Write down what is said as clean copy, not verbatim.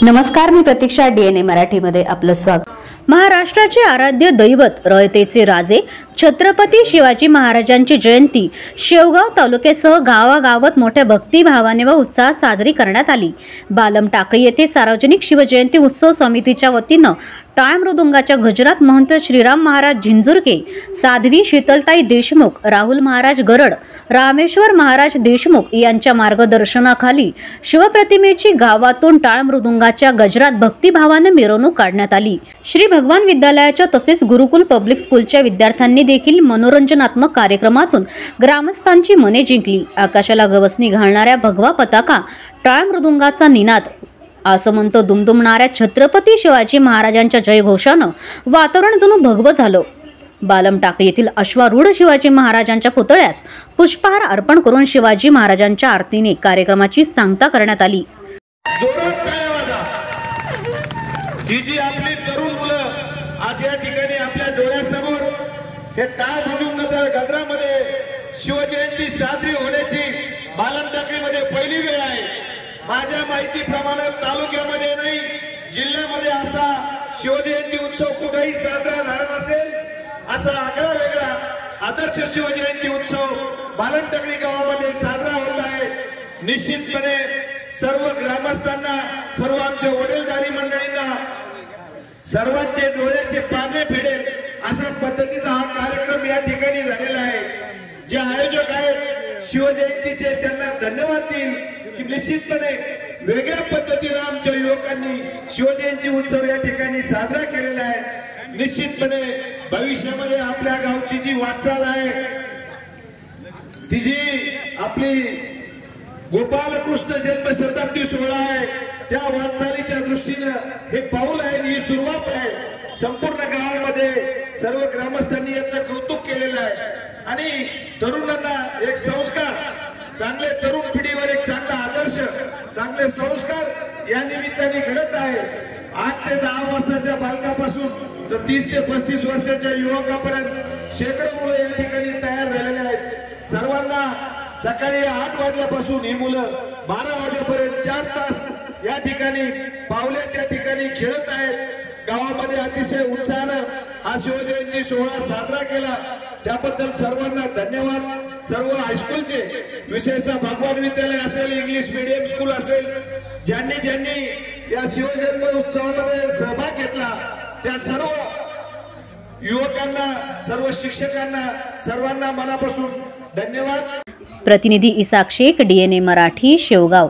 नमस्कार, मी प्रतीक्षा. DNA मराठीमध्ये आपलं स्वागत. महाराष्ट्राचे आराध्य दैवत रयतेचे राजे छत्रपती शिवाजी महाराजांची जयंती शेवगाव तालुक्यासह गावागावात मोठ्या भक्तिभावाने व उत्साहात साजरी करण्यात आली. बालम टाकळी येथे सार्वजनिक शिवजयंती उत्सव समितीच्या वतीनं टाळ मृदुंगाच्या गजरात महंत श्रीराम महाराज झिंजुरके, साध्वी शीतलताई देशमुख, राहुल महाराज गरड, रामेश्वर महाराज देशमुख यांच्या मार्गदर्शनाखाली शिवप्रतिमेची गावातून टाळ मृदुंगाच्या गजरात भक्तिभावाने मिरवणूक काढण्यात आली. श्री भगवान विद्यालयाच्या तसेच गुरुकुल पब्लिक स्कूलच्या विद्यार्थ्यांनी देखील मनोरंजनात्मक कार्यक्रमातून ग्रामस्थांची मने जिंकली. आकाशाला गवसणी घालणाऱ्या भगवा पताका, टाळ मृदुंगाचा निनाद, आसमंत दुमदुमणाऱ्या छत्रपती शिवाजी महाराजांच्या जयघोषानं वातावरण जणू भगवं झालं. बालम टाकळी येथील अश्वारूढ शिवाजी महाराजांच्या पुतळ्यास पुष्पहार अर्पण करून शिवाजी महाराजांच्या आरतीने कार्यक्रमाची सांगता करण्यात आली. ही जी आपली तरुण मुलं आज या ठिकाणी आपल्या डोळ्यासमोर हे टाळ मृदुंगाच्या गजरामध्ये शिवजयंती साजरी होण्याची बालम टाकळीमध्ये पहिली वेळ आहे. माझ्या माहितीप्रमाणे तालुक्यामध्ये नाही, जिल्ह्यामध्ये असा शिवजयंती उत्सव कुठेही साजरा झाला नसेल. असा आगळा वेगळा आदर्श शिवजयंती उत्सव बालम टाकळी गावामध्ये साजरा होत आहे. निश्चितपणे सर्व ग्रामस्थांना, सर्व आमच्या वडीलधारी मंडळींना सर्वांचे डोळ्याचे पारणे फेडेल अशा पद्धतीचा हा कार्यक्रम या ठिकाणी झालेला आहे. जे आयोजक आहेत शिवजयंतीचे त्यांना धन्यवाद देईल की निश्चितपणे वेगळ्या पद्धतीने आमच्या युवकांनी शिवजयंती उत्सव या ठिकाणी साजरा केलेला आहे. निश्चितपणे भविष्यामध्ये आपल्या गावची जी वाटचाल आहे, ती जी आपली गोपालकृष्ण जन्म शताब्दी सोहळा आहे, त्या वाटचालीच्या दृष्टीने हे पाऊल आहे, ही सुरुवात आहे. संपूर्ण गावामध्ये सर्व ग्रामस्थांनी याचं कौतुक केलेलं आहे आणि तरुणांना एक संस्कार, चांगले तरुण पिढीवर एक चांगला आदर्श, चांगले संस्कार या निमित्ताने घडत आहे. 8 ते 10 वर्षाच्या बालकापासून तर 30 ते 35 वर्षाच्या युवकापर्यंत शेकडो मुलं या ठिकाणी तयार झालेले आहेत. सर्वांना सकाळी 8 वाजल्यापासून ही मुलं 12 वाजेपर्यंत 4 तास या ठिकाणी पावले त्या ठिकाणी खेळत आहेत. गावामध्ये अतिशय उत्साहानं हा शिवजयंती सोहळा साजरा केला, त्याबद्दल सर्वांना धन्यवाद. सर्व हायस्कूलचे, विशेषतः भगवान विद्यालय असेल, इंग्लिश मीडियम स्कूल असेल, ज्यांनी ज्यांनी या शिवजन्म उत्सवामध्ये सहभाग घेतला त्या सर्व युवकांना, सर्व शिक्षकांना, सर्वांना मनापासून धन्यवाद. प्रतिनिधी इसाक शेख, DNA मराठी, शेवगाव.